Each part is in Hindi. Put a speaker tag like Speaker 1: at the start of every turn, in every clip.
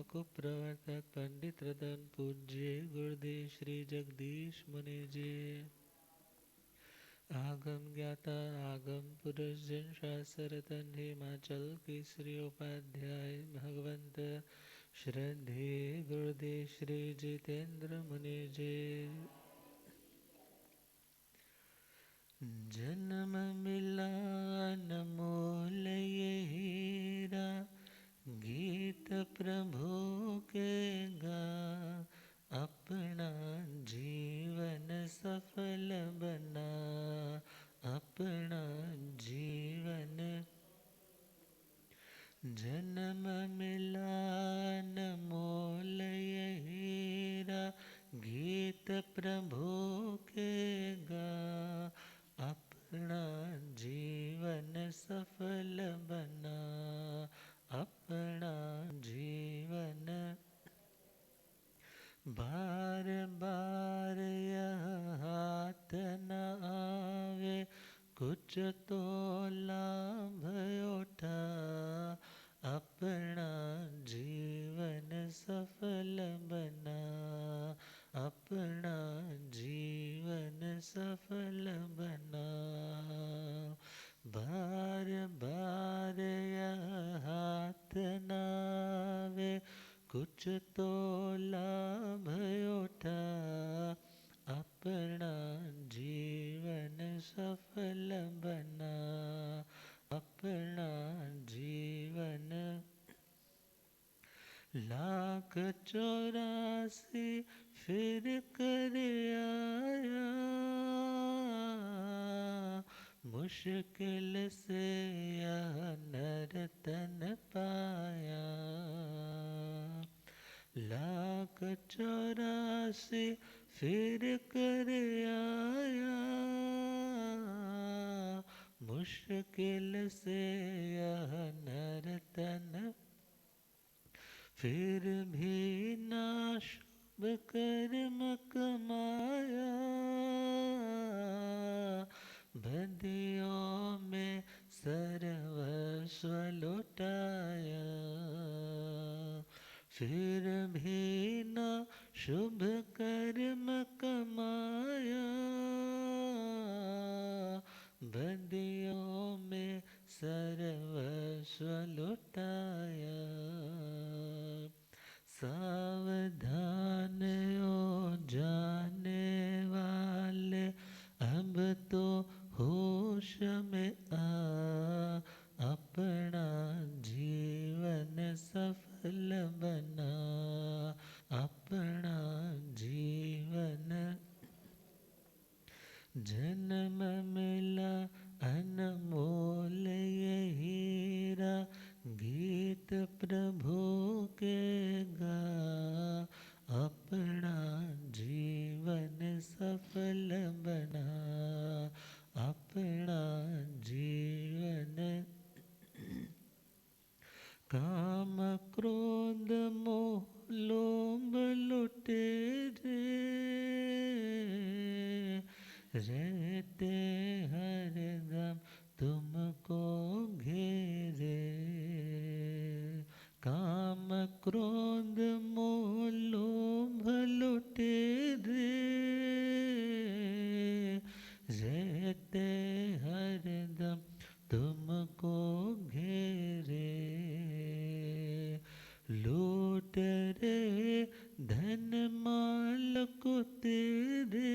Speaker 1: कुप्रवर्तक पंडित रतन पूज्य गुरुदेव श्री जगदीश मुनि जी। आगम ज्ञाता आगम पुरुष जन शास्त्र रतन हिमाचल केसरी उपाध्याय भगवंत श्रद्धे गुरुदेव श्री जितेंद्र मुनि जी। जन्म मिला अनमोल ये हीरा, गीत प्रभु के गा, अपना जीवन सफल बना, अपना जीवन। जन्म मिला अनमोल ये हीरा, गीत प्रभु के गा, अपना जीवन सफल बना, अपना जीवन। बार बार यह हाथ न आवे, कुछ तो लाभ उठा, अपना जीवन सफल बना, अपना जीवन सफल बना। बार बार यह हाथ न आवे, कुछ तो लाभ उठा, अपना जीवन सफल बना, अपना जीवन। लाख 84 फिर कर आया, मुश्किल से यह नर्तन पाया। लाख 84 फिर कर आया, मुश्किल से यह नर्तन, फिर भी ना शुभ कर्म कमाया, बदियों में सर्वस्व लुटाया। फिर भी ना शुभ कर्म कमाया, बदियों में सर्वस्व लुटाया। सावधान हो जाने वाले, अब तो होश में आ, अपना जीवन सफल बना, अपना जीवन। जन्म मिला अनमोल ये हीरा, गीत प्रभु के गा, अपना जीवन सफल बना, अपना जीवन। काम क्रोध मोह लोभ लुटेरे, रहते हरदम तुमको घेरे। काम क्रोध मोह लोभ लुटेरे, रहते हरदम तुमको घेरे। लूट रे धन माल को तेरे,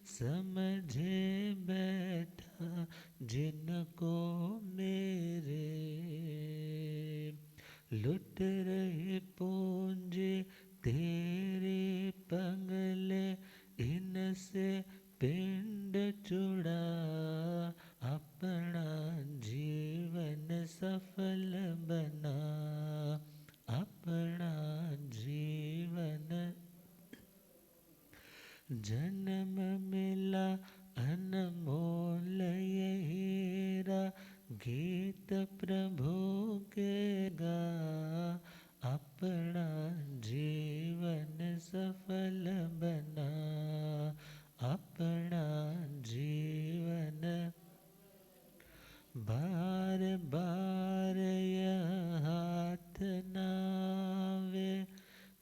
Speaker 1: समझे बैठा जिनको मेरे। लुट रहे पूंजी तेरे पंगले, इनसे पिंड चुड़ा, अपना जीवन सफल बना, अपना जीवन। जन्म मिला अनमोल ये हीरा, गीत प्रभु के गा, अपना जीवन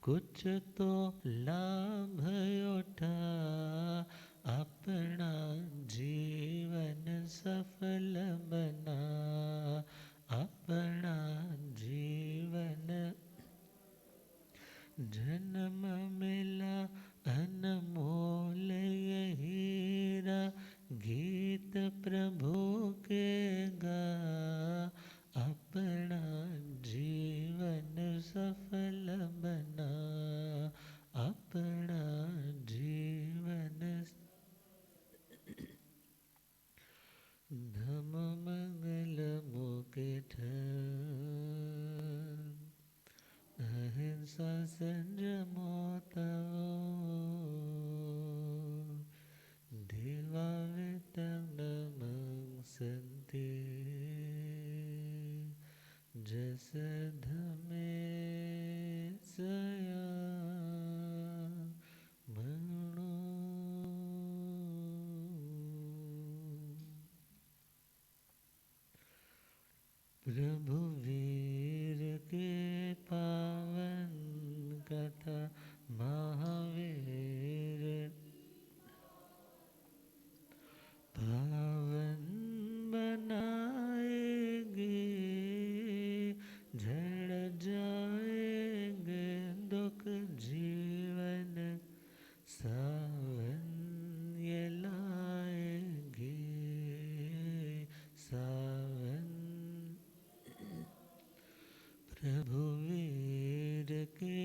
Speaker 1: कुछ तो लाभ उठा अपना जीवन सफल बना, अपना जीवन जन्म मिला अनमोल ये हीरा, गीत प्रभु के गा, अपना जीवन सफल बना, अपना जीवन धम मंगल मुकुट अहिंसा संयमो तवो, देवा वितं नमस्ते जस धमे सया मनो। प्रभु वीर के पावन कथा महावीर पावन बनाएगी, झड़ जाएंगे दुख जीवन सावन ये लाएगी, सावन। प्रभु वीर के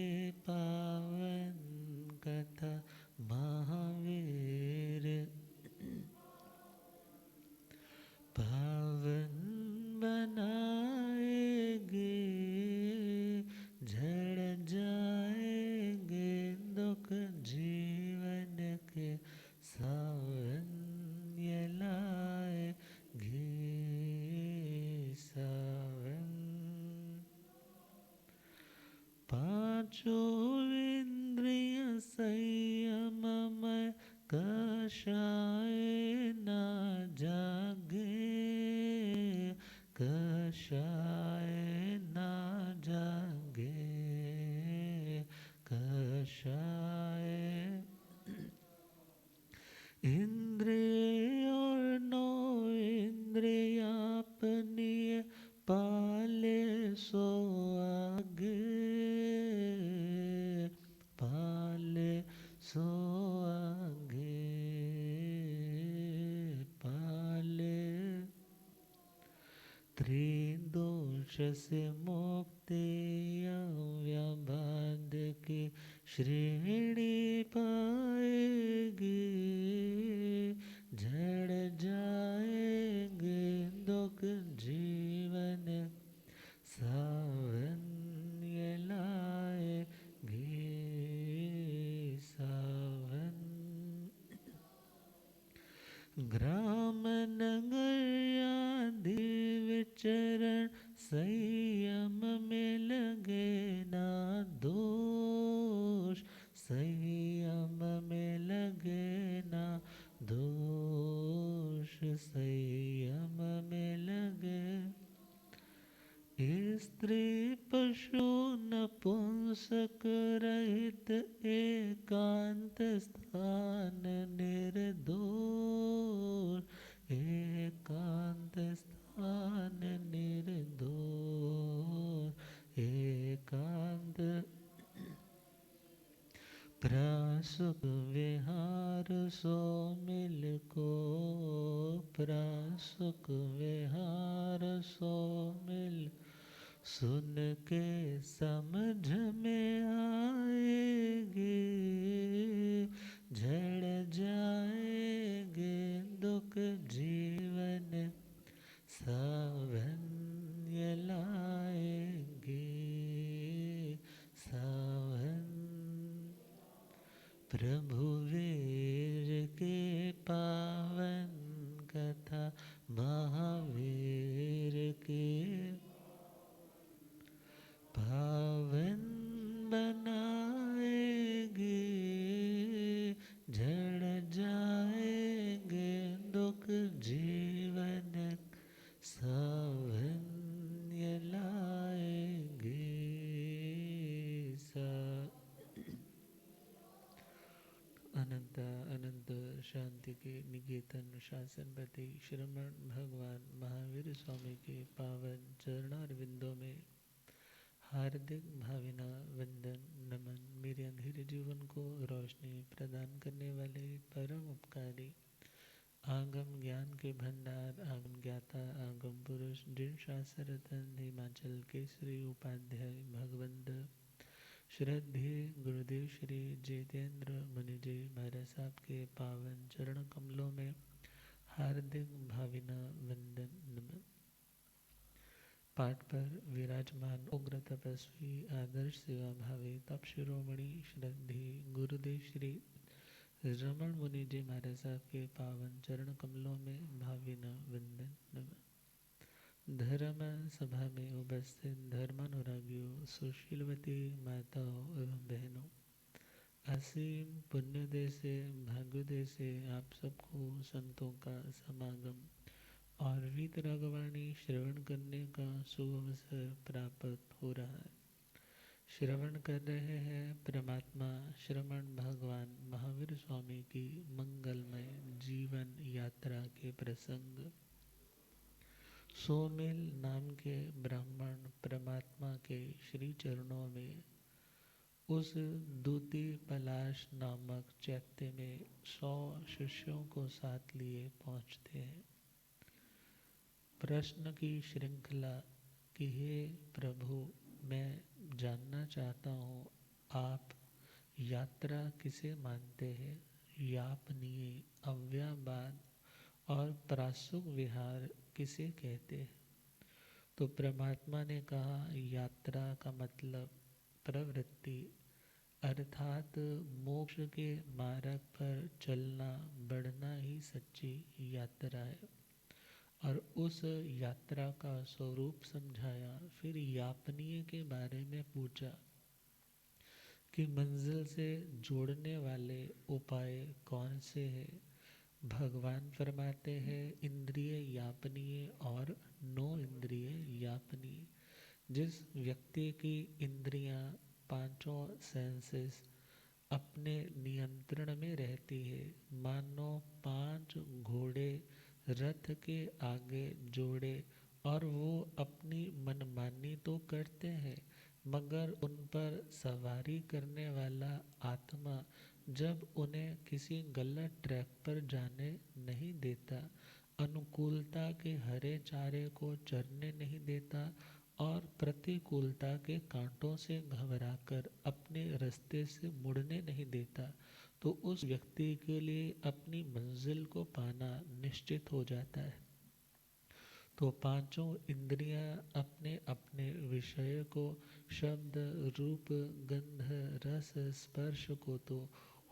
Speaker 1: पावन कथा महावीर पावन बनाएगी, झड़ जाएंगे दुख जीवन के सावन ये लाएगी, सावन। पांचों इंद्रिय संयम में कषाय न जागे, कषाय न जागे, कषाय। इंद्रिय और नौ इंद्रिया अपनी पाले सो आगे, पाले सो आगे, पाले। त्रिदोष से मुक्ति अव्यबाद की श्रेणी पाएगी, झड़ जाएंगे दुख जीवन सावन ये लाएगी, सावन। ग्राम नगर आदि विचरण संयम में लगे ना दोष, संयम में लगे ना दोष, संयम में लगे। स्त्री पशु नपुंसक रहित एकांत स्थान निर्दोष, एकांत स्थान निर्दोष, एकांत। प्रासुक विहार सो मिल को, प्रासुक विहार सो मिल, सुन के समझ में आएगी, झड़ जाएंगे दुख जीवन सावन ये लाएगी, सावन। प्रभु वीर के पावन कथा महावीर के पावन बनाएगी, झड़ जाएंगे दुख जीवन सावन ये लाएगी, सावन। शांति के निकेतन शासनपति श्रमण भगवान महावीर स्वामी के पावन चरणारविंदों में हार्दिक भावना वंदन नमन। मेरे अंधेरे जीवन को रोशनी प्रदान करने वाले परम उपकारी आगम ज्ञान के भंडार आगम ज्ञाता आगम पुरुष जिन शास्त्र रतन हिमाचल केसरी उपाध्याय भगवंत श्रद्धेय गुरुदेव श्री जितेंद्र मुनि जी महाराज साहब के पावन चरण कमलों में हार्दिक भावना वंदन नमन। पाठ पर विराजमान उग्र तपस्वी आदर्श सेवा भावी तप शिरोमणि श्रद्धेय गुरुदेव श्री रमण मुनि जी महाराज साहब के पावन चरण कमलों में भावना वंदन नमन। धर्म सभा में उपस्थित धर्मानुरागियों, सुशीलवती माताओं एवं बहनों, असीम पुण्योदय से भाग्योदय से आप सबको संतों का समागम और वीतरागवाणी श्रवण करने का शुभ अवसर प्राप्त हो रहा है। श्रवण कर रहे हैं परमात्मा श्रमण भगवान महावीर स्वामी की मंगलमय जीवन यात्रा के प्रसंग। सोमेल नाम के ब्राह्मण परमात्मा के श्री चरणों में उस दूती पलाश नामक चैत्य में 100 शिष्यों को साथ लिए पहुंचते हैं। प्रश्न की श्रृंखला कि हे प्रभु, मैं जानना चाहता हूँ आप यात्रा किसे मानते हैं, यापनीय, अव्ययवाद और प्रासुक विहार किसे कहते हैं। तो परमात्मा ने कहा यात्रा का मतलब प्रवृत्ति अर्थात मोक्ष के मार्ग पर चलना बढ़ना ही सच्ची यात्रा है। और उस यात्रा का स्वरूप समझाया। फिर यापनीय के बारे में पूछा कि मंजिल से जोड़ने वाले उपाय कौन से हैं। भगवान फरमाते हैं इंद्रिय यापनीय और नो इंद्रिय यापनीय। जिस व्यक्ति की इंद्रियां, पांचों सेंसेस अपने नियंत्रण में रहती है, मानो 5 घोड़े रथ के आगे जोड़े और वो अपनी मनमानी तो करते हैं मगर उन पर सवारी करने वाला आत्मा जब उन्हें किसी गलत ट्रैक पर जाने नहीं देता, अनुकूलता के हरे चारे को चरने नहीं देता और प्रतिकूलता के कांटों से घबराकर अपने रास्ते से मुड़ने नहीं देता, तो उस व्यक्ति के लिए अपनी मंजिल को पाना निश्चित हो जाता है। तो पांचों इंद्रियां अपने अपने विषय को, शब्द, रूप, गंध, रस, स्पर्श को तो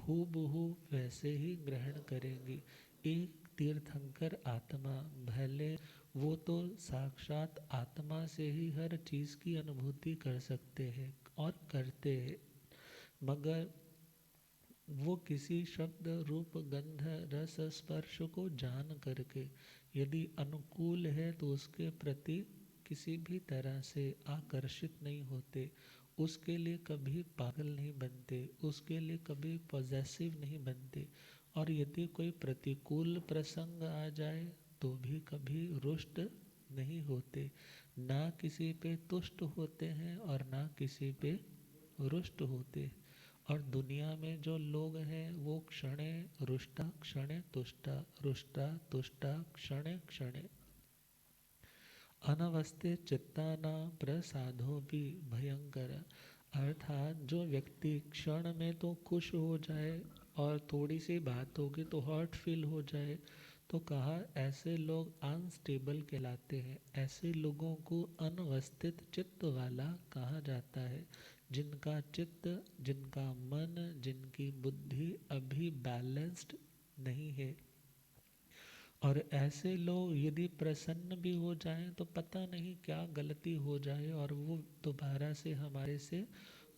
Speaker 1: हूबहू वैसे ही ग्रहण करेंगी। एक तीर्थंकर आत्मा, भले वो तो साक्षात आत्मा से ही हर चीज की अनुभूति कर सकते हैं और करते हैं, मगर वो किसी शब्द, रूप, गंध, रस, स्पर्श को जान करके यदि अनुकूल है तो उसके प्रति किसी भी तरह से आकर्षित नहीं होते, उसके लिए कभी पागल नहीं बनते, उसके लिए कभी पॉजेसिव नहीं बनते। और यदि कोई प्रतिकूल प्रसंग आ जाए तो भी कभी रुष्ट नहीं होते, ना किसी पे तुष्ट होते हैं और ना किसी पे रुष्ट होते। और दुनिया में जो लोग हैं वो क्षणे रुष्टा क्षणे तुष्टा, रुष्टा तुष्टा क्षणे क्षणे। अनवस्थित चित्ताना प्रसादो भी भयंकर, अर्थात जो व्यक्ति क्षण में तो खुश हो जाए और थोड़ी सी बात होगी तो हर्ट फील हो जाए, तो कहा ऐसे लोग अनस्टेबल कहलाते हैं। ऐसे लोगों को अनवस्थित चित्त वाला कहा जाता है, जिनका चित्त, जिनका मन, जिनकी बुद्धि अभी बैलेंस्ड नहीं है। और ऐसे लोग यदि प्रसन्न भी हो जाएं तो पता नहीं क्या गलती हो जाए और वो दोबारा से हमारे से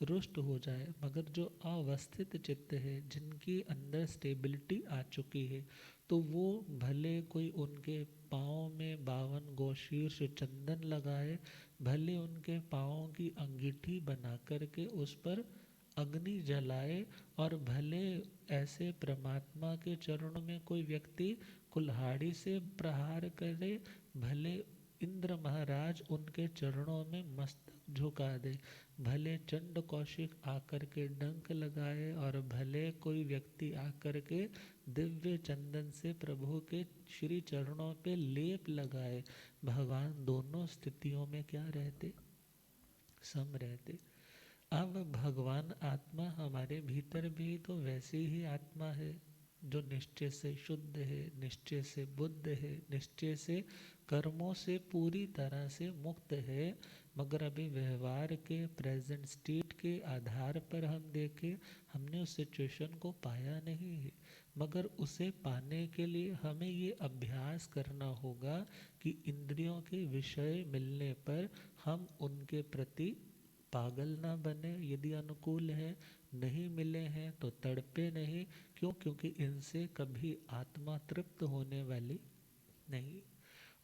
Speaker 1: रुष्ट हो जाए। मगर जो अवस्थित चित्त है, जिनकी अंदर स्टेबिलिटी आ चुकी है, तो वो भले कोई उनके पाँव में 52 गोशीर्ष चंदन लगाए, भले उनके पाँव की अंगीठी बना करके उस पर अग्नि जलाए, और भले ऐसे परमात्मा के चरणों में कोई व्यक्ति कुल्हाड़ी से प्रहार करे, भले इंद्र महाराज उनके चरणों में मस्तक झुका दे, भले चंड कौशिक आकर के डंक लगाए, और भले कोई व्यक्ति आकर के दिव्य चंदन से प्रभु के श्री चरणों पे लेप लगाए, भगवान दोनों स्थितियों में क्या रहते? सम रहते। अब भगवान आत्मा हमारे भीतर भी तो वैसी ही आत्मा है, जो निश्चय से शुद्ध है, निश्चय से बुद्ध है, निश्चय से कर्मों से पूरी तरह से मुक्त है। मगर अभी व्यवहार के प्रेजेंट स्टेट के आधार पर हम देखें, हमने उस सिचुएशन को पाया नहीं है। मगर उसे पाने के लिए हमें ये अभ्यास करना होगा कि इंद्रियों के विषय मिलने पर हम उनके प्रति पागल ना बने, यदि अनुकूल है, नहीं मिले हैं तो तड़पे नहीं। क्यों? क्योंकि इनसे कभी आत्मा तृप्त होने वाली नहीं।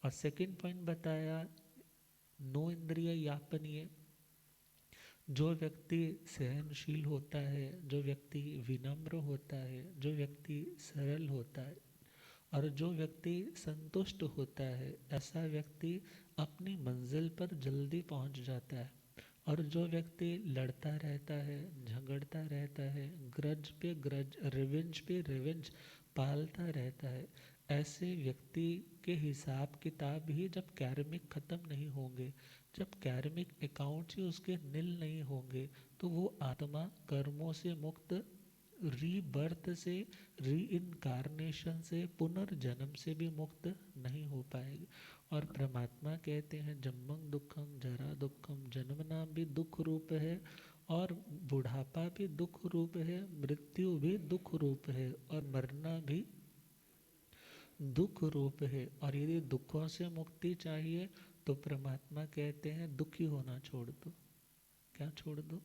Speaker 1: और सेकंड पॉइंट बताया, नो इंद्रिय यापनीय। जो व्यक्ति सहनशील होता है, जो व्यक्ति विनम्र होता है, जो व्यक्ति सरल होता है, और जो व्यक्ति संतुष्ट होता है, ऐसा व्यक्ति अपनी मंजिल पर जल्दी पहुंच जाता है। और जो व्यक्ति लड़ता रहता है, झगड़ता रहता है, ग्रज पे ग्रज, रिवेंज पे रिवेंज पालता रहता है, ऐसे व्यक्ति के हिसाब किताब ही जब कार्मिक ख़त्म नहीं होंगे, जब कार्मिक अकाउंट्स ही उसके नील नहीं होंगे, तो वो आत्मा कर्मों से मुक्त, रीबर्थ से, री इनकारनेशन से, पुनर्जन्म से भी मुक्त नहीं हो पाएगी। और परमात्मा कहते हैं जन्मं दुखम जरा दुखम, जन्मना भी दुख रूप है, और बुढ़ापा भी दुख रूप है, मृत्यु भी दुख रूप है, और मरना भी दुख रूप है। और यदि दुखों से मुक्ति चाहिए तो परमात्मा कहते हैं दुखी होना छोड़ दो। क्या छोड़ दो?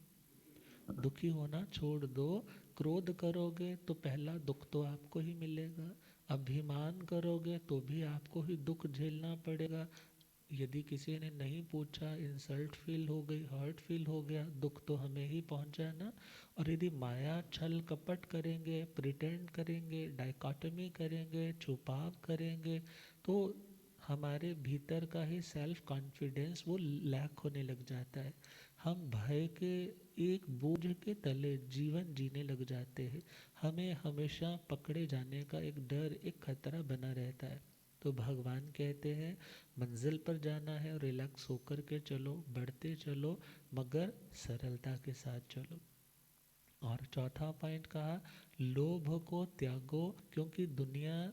Speaker 1: दुखी होना छोड़ दो। क्रोध करोगे तो पहला दुख तो आपको ही मिलेगा, अभिमान करोगे तो भी आपको ही दुख झेलना पड़ेगा। यदि किसी ने नहीं पूछा, इंसल्ट फील हो गई, हर्ट फील हो गया, दुख तो हमें ही पहुंचा ना। और यदि माया छल कपट करेंगे, प्रिटेंड करेंगे, डाइकोटमी करेंगे, छुपाव करेंगे, तो हमारे भीतर का ही सेल्फ कॉन्फिडेंस वो लैक होने लग जाता है। हम भय के एक बोझ के तले जीवन जीने लग जाते हैं। हमें हमेशा पकड़े जाने का एक डर, एक खतरा बना रहता है। तो भगवान कहते हैं मंजिल पर जाना है, रिलैक्स होकर के चलो, बढ़ते चलो, मगर सरलता के साथ चलो। और चौथा पॉइंट कहा, लोभ को त्यागो, क्योंकि दुनिया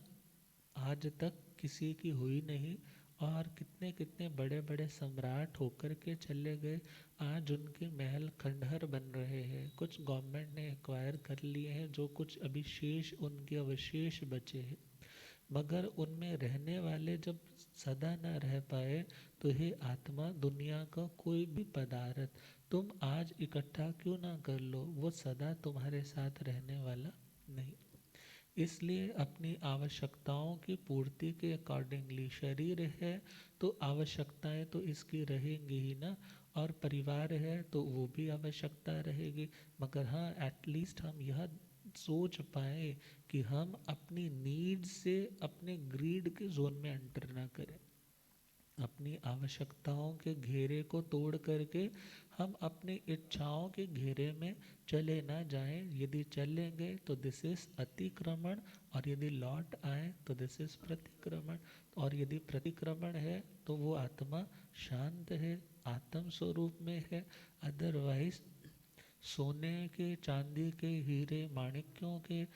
Speaker 1: आज तक किसी की हुई नहीं, और कितने कितने बड़े बड़े सम्राट होकर के चले गए, आज उनके महल खंडहर बन रहे हैं। कुछ गवर्नमेंट ने एक्वायर कर लिए हैं, जो कुछ अभी शेष उनके अवशेष बचे हैं। मगर उनमें रहने वाले जब सदा न रह पाए, तो हे आत्मा, दुनिया का कोई भी पदार्थ तुम आज इकट्ठा क्यों ना कर लो, वो सदा तुम्हारे साथ रहने वाला नहीं। इसलिए अपनी आवश्यकताओं की पूर्ति के अकॉर्डिंगली, शरीर है तो आवश्यकताएं तो इसकी रहेंगी ही ना, और परिवार है तो वो भी आवश्यकता रहेगी। मगर हाँ, एटलीस्ट हम यह सोच पाए कि हम अपनी नीड से अपने ग्रीड के जोन में एंटर ना करें, अपनी आवश्यकताओं के घेरे को तोड़ करके हम अपनी इच्छाओं के घेरे में चले ना जाएं। यदि चलेंगे तो दिस इज अतिक्रमण, और यदि लौट आए तो दिस इज प्रतिक्रमण। और यदि प्रतिक्रमण है तो वो आत्मा शांत है, आत्म स्वरूप में है। अदरवाइज सोने के, चांदी के, हीरे माणिक्यों के,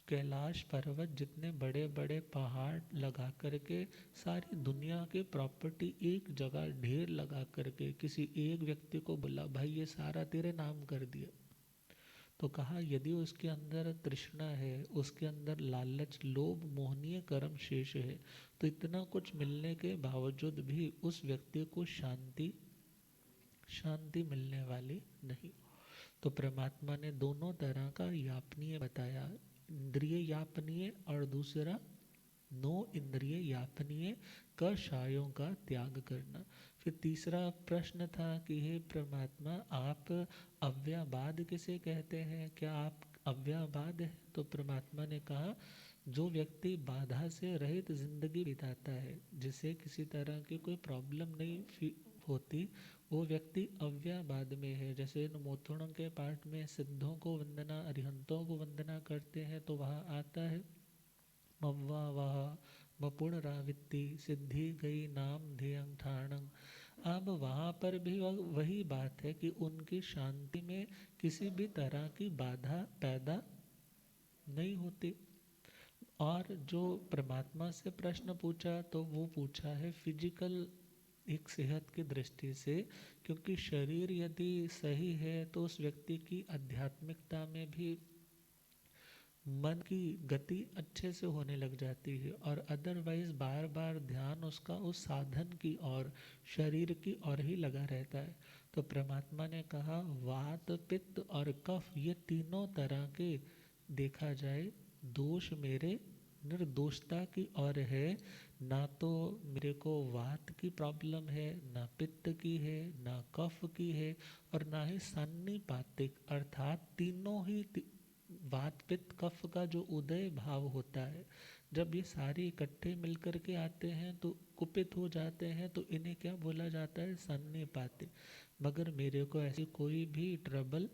Speaker 1: कैलाश पर्वत जितने बड़े बड़े पहाड़ लगा करके, सारी दुनिया के प्रॉपर्टी एक जगह ढेर लगा करके किसी एक व्यक्ति को बोला भाई ये सारा तेरे नाम कर दिया, तो कहा यदि उसके अंदर तृष्णा है, उसके अंदर लालच, लोभ, मोहनीय कर्म शेष है, तो इतना कुछ मिलने के बावजूद भी उस व्यक्ति को शांति मिलने वाली नहीं। तो परमात्मा ने दोनों तरह का यापनीय बताया, इंद्रिय यापनीय और दूसरा नो इंद्रिय यापनीय कषायों का त्याग करना। फिर तीसरा प्रश्न था कि हे परमात्मा, आप अव्ययवाद किसे कहते हैं, क्या आप अव्ययवाद है? तो परमात्मा ने कहा, जो व्यक्ति बाधा से रहित जिंदगी बिताता है, जिसे किसी तरह की कोई प्रॉब्लम नहीं होती, वो व्यक्ति अव्ययवाद में है। जैसे इन मोथुणों के पाठ में सिद्धों को वंदना, अरिहंतों को वंदना करते हैं तो वहाँ आता है मव्वा वह मपुणरावित्ति सिद्धि गई नाम ध्येयं ठाणं। अब वहाँ पर भी वही बात है कि उनकी शांति में किसी भी तरह की बाधा पैदा नहीं होती। और जो परमात्मा से प्रश्न पूछा तो वो पूछा है फिजिकल एक सेहत की दृष्टि से, क्योंकि शरीर यदि सही है तो उस व्यक्ति की आध्यात्मिकता में भी मन की गति अच्छे से होने लग जाती है, और अदरवाइज बार बार ध्यान उसका उस साधन की और शरीर की ओर ही लगा रहता है। तो परमात्मा ने कहा, वात पित्त और कफ ये तीनों तरह के देखा जाए दोष मेरे निर्दोषता की ओर है। ना तो मेरे को वात की प्रॉब्लम है, ना पित्त की है, ना कफ की है, और ना ही सन्निपातिक अर्थात तीनों ही वात पित्त कफ का जो उदय भाव होता है, जब ये सारे इकट्ठे मिलकर के आते हैं तो कुपित हो जाते हैं, तो इन्हें क्या बोला जाता है, सन्निपातिक। मगर मेरे को ऐसी कोई भी ट्रबल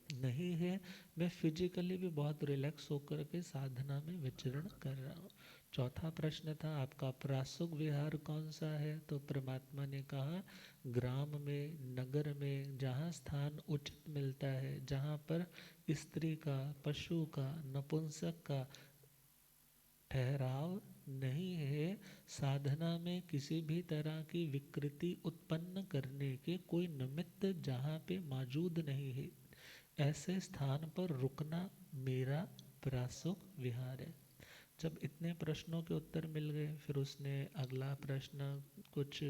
Speaker 1: नहीं है, मैं फिजिकली भी बहुत रिलैक्स होकर के साधना में विचरण कर रहा हूँ। चौथा प्रश्न था आपका, प्रासुक विहार कौन सा है? तो परमात्मा ने कहा, ग्राम में, नगर में, जहाँ स्थान उचित मिलता है, जहाँ पर स्त्री का, पशु का, नपुंसक का ठहराव नहीं है, साधना में किसी भी तरह की विकृति उत्पन्न करने के कोई निमित्त जहाँ पे मौजूद नहीं है, ऐसे स्थान पर रुकना मेरा प्रासुक विहार है। जब इतने प्रश्नों के उत्तर मिल गए, फिर उसने अगला प्रश्न कुछ,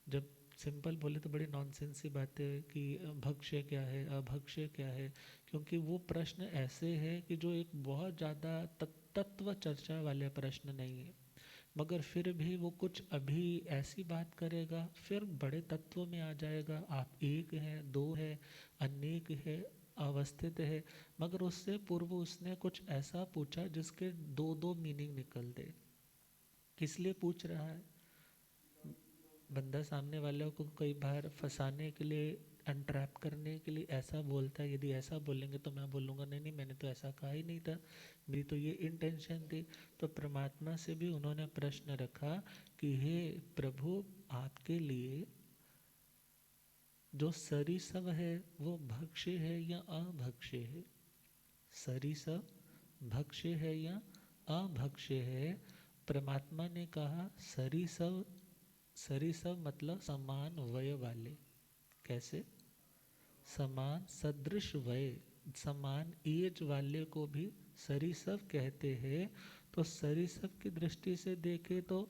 Speaker 1: जब सिंपल बोले तो बड़ी नॉनसेंस सी बातें कि भक्ष्य क्या है, अभक्ष्य क्या है, क्योंकि वो प्रश्न ऐसे है कि जो एक बहुत ज़्यादा तत्व चर्चा वाले प्रश्न नहीं है, मगर फिर भी वो कुछ अभी ऐसी बात करेगा, फिर बड़े तत्व में आ जाएगा। आप एक है, दो है, अनेक है, अवस्थित है, मगर उससे पूर्व उसने कुछ ऐसा पूछा जिसके दो दो मीनिंग निकल दे। किस लिए पूछ रहा है? बंदा सामने वाले को कई बार फंसाने के लिए, अनट्रैप करने के लिए ऐसा बोलता है, यदि ऐसा बोलेंगे तो मैं बोलूँगा नहीं नहीं मैंने तो ऐसा कहा ही नहीं था, मेरी तो ये इंटेंशन थी। तो परमात्मा से भी उन्होंने प्रश्न रखा कि हे प्रभु, आपके लिए जो सरीसृप है वो भक्ष्य है या अभक्ष्य है? सरीसृप भक्ष्य है या अभक्ष्य है? परमात्मा ने कहा, सरीसृप, सरीसृप मतलब समान वय वाले। कैसे? समान सदृश वय, समान एज वाले को भी सरीसृप कहते हैं। तो सरीसृप की दृष्टि से देखें तो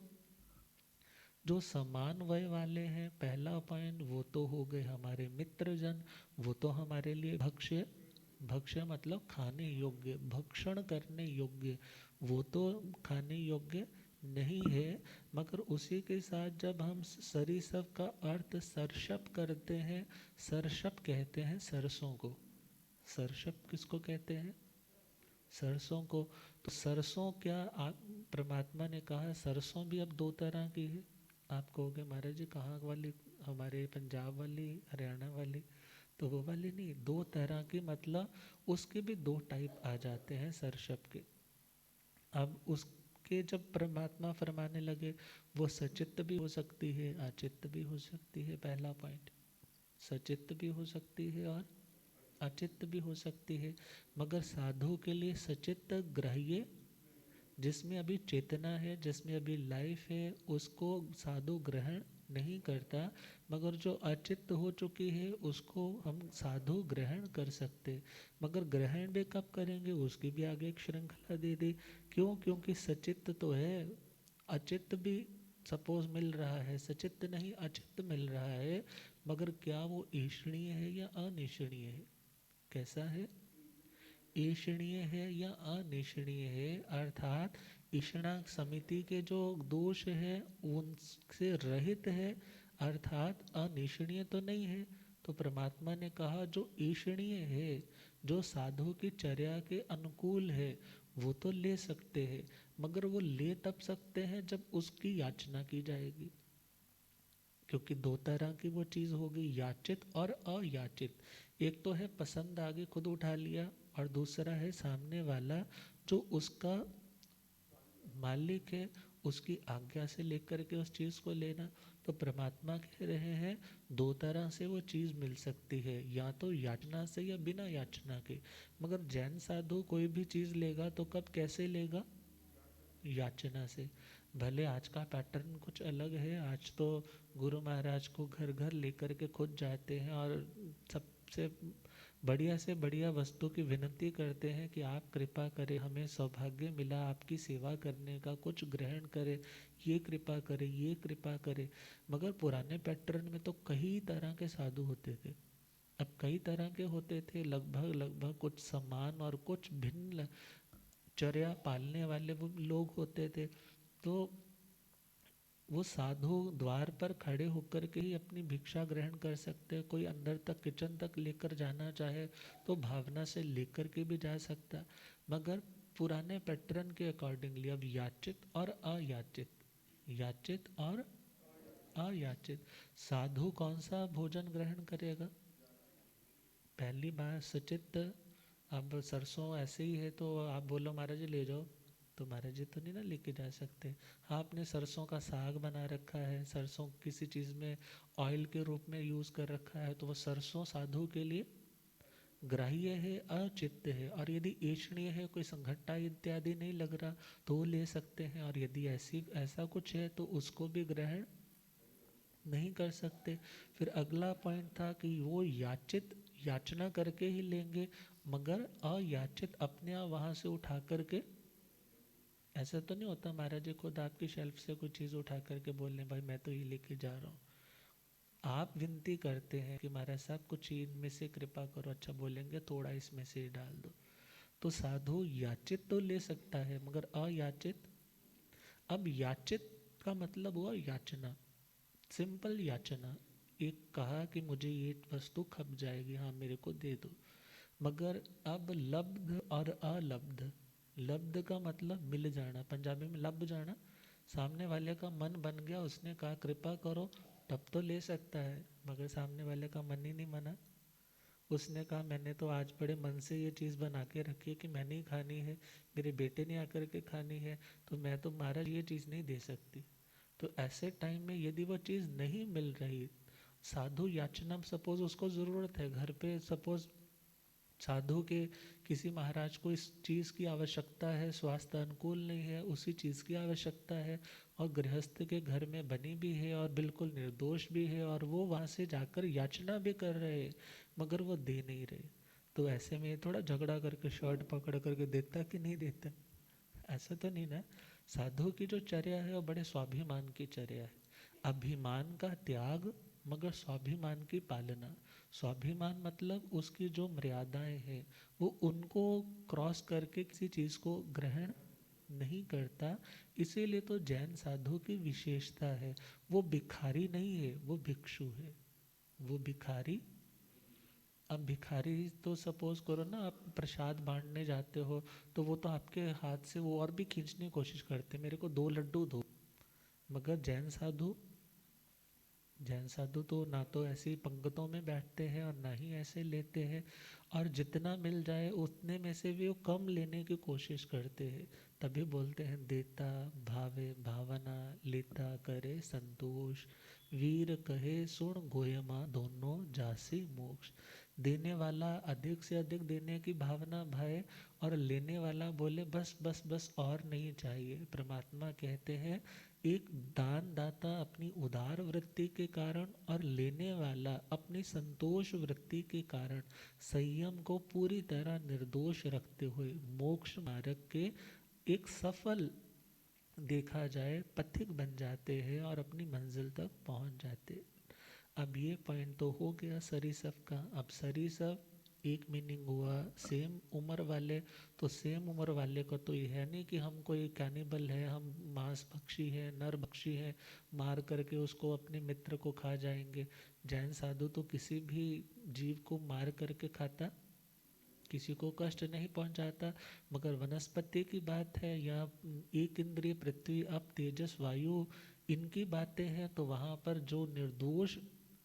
Speaker 1: जो समान वय वाले हैं, पहला पॉइंट वो तो हो गए हमारे मित्रजन, वो तो हमारे लिए भक्ष्य, भक्ष्य मतलब खाने योग्य, भक्षण करने योग्य, वो तो खाने योग्य नहीं है। मगर उसी के साथ जब हम सरीसृप का अर्थ सरसप करते हैं, सरसप कहते हैं सरसों को, सरसप किसको कहते हैं? सरसों को। तो सरसों क्या, आप परमात्मा ने कहा सरसों भी अब दो तरह की है। आप कहोगे महाराज जी कहाँ वाली, हमारे पंजाब वाली, हरियाणा वाली? तो वो वाली नहीं, दो तरह की, मतलब उसके भी दो टाइप आ जाते हैं सरसप के। अब उसके जब परमात्मा फरमाने लगे, वो सचित्त भी हो सकती है, अचित्त भी हो सकती है, पहला पॉइंट। सचित्त भी हो सकती है और अचित्त भी हो सकती है, मगर साधु के लिए सचित्त ग्राह्य, जिसमें अभी चेतना है, जिसमें अभी लाइफ है, उसको साधु ग्रहण नहीं करता। मगर जो अचित्त हो चुकी है उसको हम साधु ग्रहण कर सकते, मगर ग्रहण भी कब करेंगे उसकी भी आगे एक श्रृंखला दे दी। क्यों? क्योंकि सचित्त तो है, अचित्त भी सपोज मिल रहा है, सचित्त नहीं अचित्त मिल रहा है, मगर क्या वो ईशणीय है या अनिशणीय है? कैसा है? ईशणीय है या अनिशणीय है? अर्थात इषणा समिति के जो दोष है उनसे रहित है, अर्थात अनिषणीय तो नहीं है। तो परमात्मा ने कहा जो ईशणीय है, जो साधु की चर्या के अनुकूल है, वो तो ले सकते हैं, मगर वो ले तब सकते हैं जब उसकी याचना की जाएगी। क्योंकि दो तरह की वो चीज़ होगी, याचित और अयाचित। एक तो है पसंद आगे खुद उठा लिया, और दूसरा है सामने वाला जो उसका मालिक है, उसकी आज्ञा से लेकर के उस चीज़ को लेना। तो परमात्मा कह रहे हैं दो तरह से वो चीज़ मिल सकती है, या तो याचना से या बिना याचना के। मगर जैन साधु कोई भी चीज़ लेगा तो कब कैसे लेगा? याचना से। भले आज का पैटर्न कुछ अलग है, आज तो गुरु महाराज को घर घर लेकर के खुद जाते हैं और सबसे बढ़िया से बढ़िया वस्तु की विनती करते हैं कि आप कृपा करें, हमें सौभाग्य मिला आपकी सेवा करने का, कुछ ग्रहण करें, ये कृपा करें, ये कृपा करें। मगर पुराने पैटर्न में तो कई तरह के साधु होते थे। अब कई तरह के होते थे, लगभग लगभग कुछ समान और कुछ भिन्न चर्या पालने वाले वो लोग होते थे। तो वो साधु द्वार पर खड़े होकर के ही अपनी भिक्षा ग्रहण कर सकते हैं। कोई अंदर तक किचन तक लेकर जाना चाहे तो भावना से लेकर के भी जा सकता। मगर पुराने पैटर्न के अकॉर्डिंगली अब याचित और अयाचित, याचित और अयाचित, साधु कौन सा भोजन ग्रहण करेगा? पहली बार सचित। अब सरसों ऐसे ही है तो आप बोलो महाराज जी ले जाओ, तो महाराज जी तो नहीं ना लेके जा सकते। हाँ, आपने सरसों का साग बना रखा है, सरसों किसी चीज़ में ऑयल के रूप में यूज़ कर रखा है, तो वो सरसों साधु के लिए ग्राह्य है, अचित्त है। और यदि ऐष्णीय है, कोई संघट्टा इत्यादि नहीं लग रहा, तो वो ले सकते हैं। और यदि ऐसा कुछ है तो उसको भी ग्रहण नहीं कर सकते। फिर अगला पॉइंट था कि वो याचित याचना करके ही लेंगे, मगर अयाचित अपने आप वहाँ से उठा करके। ऐसा तो नहीं होता महाराज जी खुद आपकी शेल्फ से कुछ चीज़ उठा करके बोल रहे भाई मैं तो ये लेके जा रहा हूँ। आप विनती करते हैं कि महाराज साहब कुछ इनमें से कृपा करो, अच्छा बोलेंगे थोड़ा इसमें से डाल दो। तो साधु याचित तो ले सकता है, मगर अयाचित। अब याचित का मतलब हुआ याचना, सिंपल याचना। एक कहा कि मुझे ये वस्तु खप जाएगी, हाँ मेरे को दे दो। मगर अब लब्ध और अलब्ध, लब्ध का मतलब मिल जाना, पंजाबी में लब जाना। सामने वाले का मन बन गया, उसने कहा कृपा करो, तब तो ले सकता है। मगर सामने वाले का मन ही नहीं बना, उसने कहा मैंने तो आज बड़े मन से ये चीज़ बना के रखी है कि मैंने ही खानी है, मेरे बेटे ने आकर के खानी है, तो मैं तो महाराज ये चीज़ नहीं दे सकती। तो ऐसे टाइम में यदि वो चीज़ नहीं मिल रही, साधु याचना, सपोज उसको ज़रूरत है घर पे, सपोज साधु के किसी महाराज को इस चीज़ की आवश्यकता है, स्वास्थ्य अनुकूल नहीं है, उसी चीज़ की आवश्यकता है, और गृहस्थ के घर में बनी भी है और बिल्कुल निर्दोष भी है, और वो वहाँ से जाकर याचना भी कर रहे, मगर वो दे नहीं रहे। तो ऐसे में थोड़ा झगड़ा करके शर्ट पकड़ करके देता कि नहीं देता? ऐसा तो नहीं ना। साधु की जो चर्या है वो बड़े स्वाभिमान की चर्या है, अभिमान का त्याग मगर स्वाभिमान की पालना। स्वाभिमान मतलब उसकी जो मर्यादाएं हैं वो उनको क्रॉस करके किसी चीज़ को ग्रहण नहीं करता। इसीलिए तो जैन साधु की विशेषता है, वो भिखारी नहीं है, वो भिक्षु है। वो भिखारी, अब भिखारी तो सपोज करो ना, आप प्रसाद बांटने जाते हो तो वो तो आपके हाथ से वो और भी खींचने की कोशिश करते, मेरे को 2 लड्डू दो। मगर जैन साधु तो ना तो ऐसी पंक्तों में बैठते हैं और ना ही ऐसे लेते हैं, और जितना मिल जाए उतने में से भी वो कम लेने की कोशिश करते हैं। तभी बोलते हैं देता भावे भावना, लेता करे संतोष, वीर कहे सुन गोयमा दोनों जासी मोक्ष। देने वाला अधिक से अधिक देने की भावना भाए, और लेने वाला बोले बस बस बस और नहीं चाहिए। परमात्मा कहते हैं एक दान दाता अपनी उदार वृत्ति के कारण और लेने वाला अपनी संतोष वृत्ति के कारण संयम को पूरी तरह निर्दोष रखते हुए मोक्ष मार्ग के एक सफल, देखा जाए पथिक बन जाते हैं और अपनी मंजिल तक पहुंच जाते। अब ये पॉइंट तो हो गया सरीसफ का। अब सरीसफ एक मीनिंग हुआ। सेम उम्र वाले, तो सेम उम्र वाले को तो ये है नहीं कि हम कोई कैनिबल है, हम मांस भक्षी है, नर भक्षी है, मार करके उसको अपने मित्र को खा जाएंगे। जैन साधु तो किसी भी जीव को मार करके खाता, किसी को कष्ट नहीं पहुंचाता। मगर वनस्पति की बात है या एक इंद्रिय पृथ्वी, अब तेजस वायु, इनकी बातें हैं, तो वहाँ पर जो निर्दोष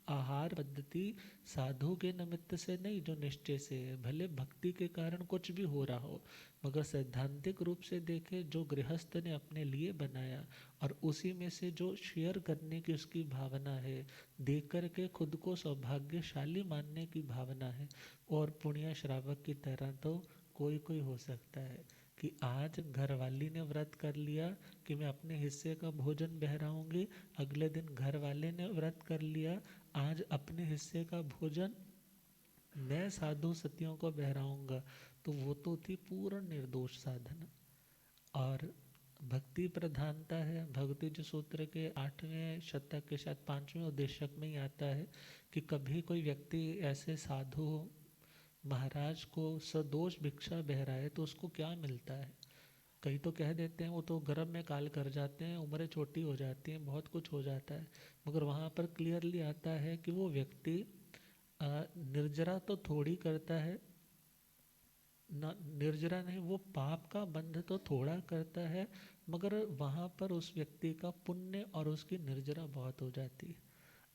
Speaker 1: आहार पद्धति साधु के निमित्त से नहीं, जो निश्चय से है। भले भक्ति के कारण कुछ भी हो रहा हो, मगर सैद्धांतिक रूप से देखे जो गृहस्थ ने अपने लिए बनाया और उसी में से जो शेयर करने की उसकी भावना है, देख कर के खुद को सौभाग्यशाली मानने की भावना है, और पुण्य श्रावक की तरह तो कोई कोई हो सकता है कि आज घरवाली ने व्रत कर लिया कि मैं अपने हिस्से का भोजन बहराऊंगी, अगले दिन घर वाले ने व्रत कर लिया, आज अपने हिस्से का भोजन मैं साधु सतियों को बहराऊंगा। तो वो तो थी पूर्ण निर्दोष साधना। और भक्ति प्रधानता है, भक्ति जो सूत्र के 8वें शतक के शायद 5वें उद्देशक में ही आता है कि कभी कोई व्यक्ति ऐसे साधु महाराज को सदोष भिक्षा बहराए तो उसको क्या मिलता है। कई तो कह देते हैं वो तो गर्भ में काल कर जाते हैं, उम्रें छोटी हो जाती हैं, बहुत कुछ हो जाता है। मगर वहाँ पर क्लियरली आता है कि वो व्यक्ति निर्जरा तो थोड़ी करता है, निर्जरा नहीं, वो पाप का बंध तो थोड़ा करता है, मगर वहाँ पर उस व्यक्ति का पुण्य और उसकी निर्जरा बहुत हो जाती है।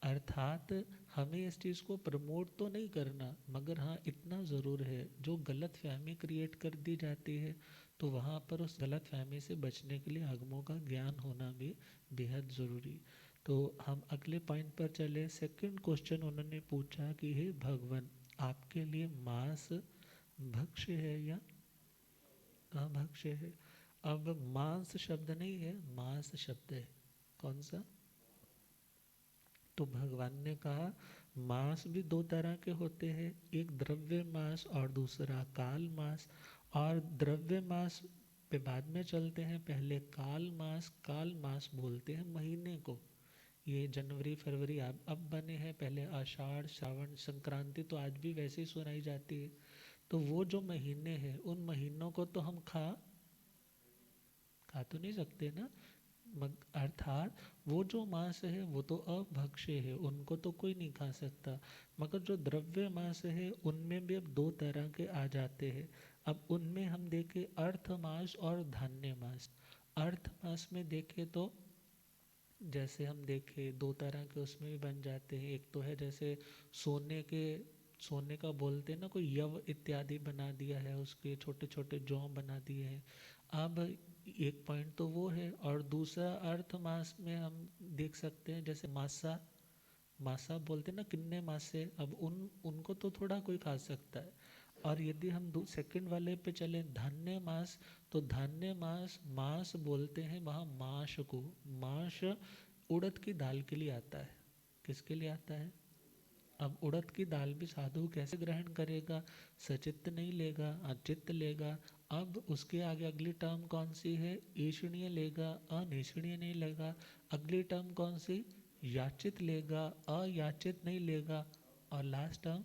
Speaker 1: अर्थात हमें इस चीज़ को प्रमोट तो नहीं करना, मगर हाँ इतना ज़रूर है, जो गलत फहमी क्रिएट कर दी जाती है तो वहाँ पर उस गलत फहमी से बचने के लिए आगमों का ज्ञान होना भी बेहद ज़रूरी। तो हम अगले पॉइंट पर चले। सेकंड क्वेश्चन उन्होंने पूछा कि हे भगवान, आपके लिए मांस भक्ष्य है या अभक्ष्य है। अब मांस शब्द नहीं है, मांस शब्द है। कौन सा? तो भगवान ने कहा मांस भी दो तरह के होते हैं, एक द्रव्य मांस और दूसरा काल मांस। और द्रव्य मांस पे बाद में चलते हैं, पहले काल मांस। काल मांस बोलते हैं महीने को। ये जनवरी फरवरी अब बने हैं, पहले आषाढ़ श्रावण संक्रांति तो आज भी वैसे ही सुनाई जाती है। तो वो जो महीने हैं उन महीनों को तो हम खा तो नहीं सकते ना। अर्थात वो जो मांस है वो तो अभक्ष्य है, उनको तो कोई नहीं खा सकता। मगर जो द्रव्य मांस है उनमें भी अब दो तरह के आ जाते हैं। अब उनमें हम देखें अर्थ मांस और धान्य मांस। अर्थ मांस में देखें तो जैसे हम देखें दो तरह के उसमें भी बन जाते हैं। एक तो है जैसे सोने का बोलते हैं ना, कोई यव इत्यादि बना दिया है, उसके छोटे छोटे जौ बना दिए हैं। अब एक पॉइंट तो वो है, और दूसरा अर्थ मास में हम देख सकते हैं जैसे मासा। मासा बोलते हैं ना, किन्ने मासे। अब उनको तो थोड़ा कोई खा सकता है। और यदि हम सेकंड वाले पे चले धान्य मास, तो धान्य मास मास बोलते हैं वहाँ माश को। माश उड़द की दाल के लिए आता है। किसके लिए आता है? अब उड़द की दाल भी साधु कैसे ग्रहण करेगा? सचित्त नहीं लेगा, अचित्त लेगा। अब उसके आगे अगली टर्म कौन सी है? ईशणीय लेगा, अनिशणीय नहीं लेगा। अगली टर्म कौन सी? याचित लेगा, अयाचित नहीं लेगा। और लास्ट टर्म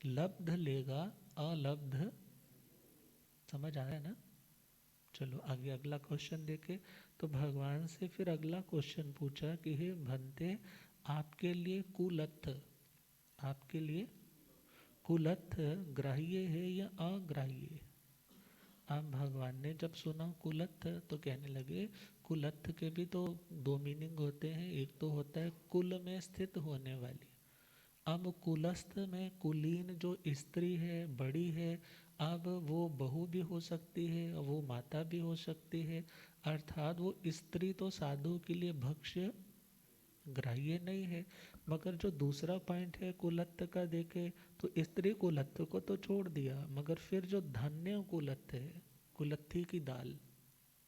Speaker 1: लब्ध लेगा, अलब्ध। समझ आ रहा है ना? चलो आगे अगला क्वेश्चन देखे। तो भगवान से फिर अगला क्वेश्चन पूछा कि हे भंते, आपके लिए कुलत्थ, आपके लिए कुलत्थ ग्राह्य है या अग्राह्य? अब भगवान ने जब सुना कुलत्थ तो कहने लगे कुलत्थ के भी तो दो मीनिंग होते हैं। एक तो होता है कुल में स्थित होने वाली। अब कुलस्थ में कुलीन जो स्त्री है, बड़ी है, अब वो बहू भी हो सकती है, वो माता भी हो सकती है। अर्थात वो स्त्री तो साधु के लिए भक्ष्य ग्राह्य नहीं है। मगर जो दूसरा पॉइंट है कुलत्थ का देखे तो स्त्री कुलत्थ को तो छोड़ दिया, मगर फिर जो धान्य कुलत्थ है, कुलत्थी की दाल,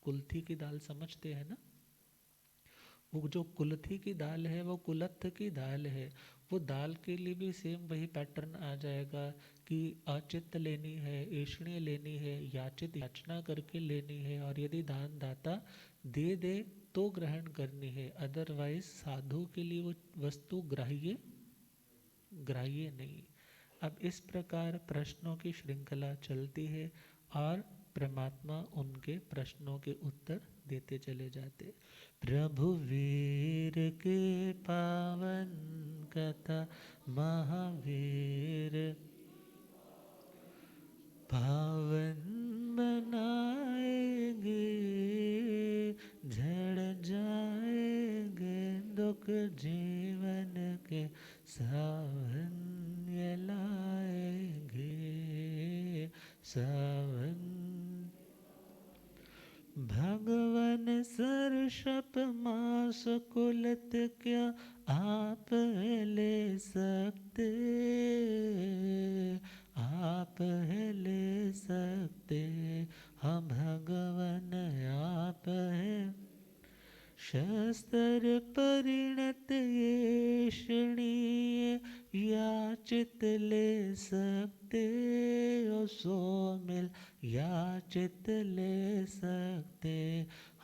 Speaker 1: कुलथी की दाल समझते हैं ना, वो जो कुलथी की दाल है वो कुलत्थ की दाल है। वो दाल के लिए भी सेम वही पैटर्न आ जाएगा कि अचित लेनी है, ऐष्णीय लेनी है, याचित याचना करके लेनी है, और यदि दान दाता दे दे तो ग्रहण करनी है। अदरवाइज साधु के लिए वो वस्तु ग्राह्य नहीं। अब इस प्रकार प्रश्नों की श्रृंखला चलती है और परमात्मा उनके प्रश्नों के उत्तर देते चले जाते। प्रभु वीर के पावन कथा महावीर पावन बनाएंगे, झड़ जाएंगे दुख जीवन के, सावन ये लाएंगे, सावन। भगवन सर्षप मास कुलत क्या आप ले सकते, आप ले सकते, हम भगवन आप हैं शस्त्र परिणत ये शणीय याचित ले सकते, ओ सो मिल याचित ले सकते,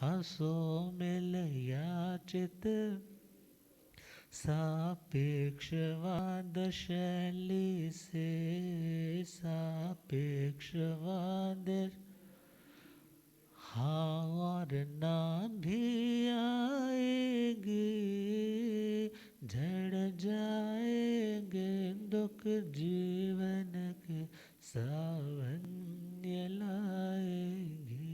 Speaker 1: हंसो मिल याचित। सापेक्षवाद शैली से, सापेक्षवाद हाँ और ना भी आएगी, झड़ जाएंगे दुख जीवन के, सावन ये लाएगी,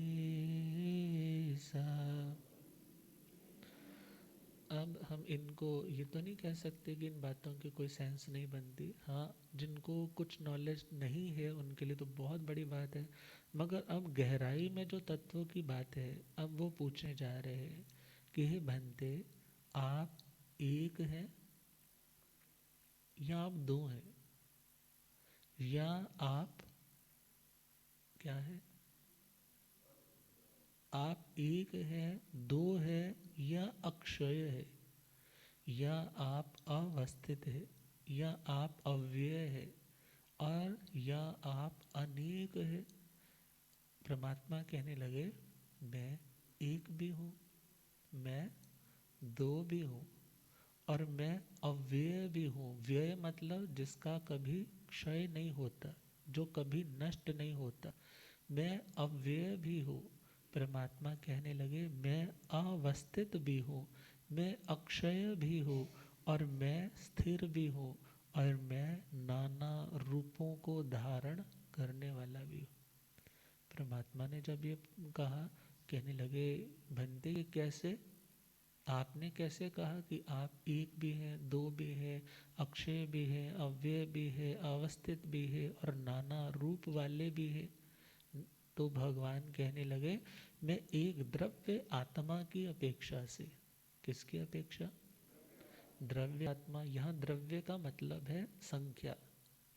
Speaker 1: अब हम इनको ये तो नहीं कह सकते कि इन बातों की कोई सेंस नहीं बनती। हाँ, जिनको कुछ नॉलेज नहीं है उनके लिए तो बहुत बड़ी बात है, मगर अब गहराई में जो तत्वों की बात है अब वो पूछने जा रहे हैं कि हे बंदे, आप एक हैं या आप दो हैं, या आप क्या है, आप एक है, दो है, या अक्षय है, या आप अवस्थित है, या आप अव्यय है, और या आप अनेक है। परमात्मा कहने लगे मैं एक भी हूँ, मैं दो भी हूँ, और मैं अव्यय भी हूँ। व्यय मतलब जिसका कभी क्षय नहीं होता, जो कभी नष्ट नहीं होता, मैं अव्यय भी हूँ। परमात्मा कहने लगे मैं अवस्थित भी हूँ, मैं अक्षय भी हूँ, और मैं स्थिर भी हूँ, और मैं नाना रूपों को धारण करने वाला भी हूँ। परमात्मा ने जब ये कहा, कहने लगे बंदे ये कैसे, आपने कैसे कहा कि आप एक भी हैं, दो भी हैं, अक्षय भी हैं, अव्यय भी है, अवस्थित भी है, और नाना रूप वाले भी है। तो भगवान कहने लगे मैं एक द्रव्य आत्मा की अपेक्षा से, किसकी अपेक्षा, द्रव्य आत्मा। यहाँ द्रव्य का मतलब है संख्या,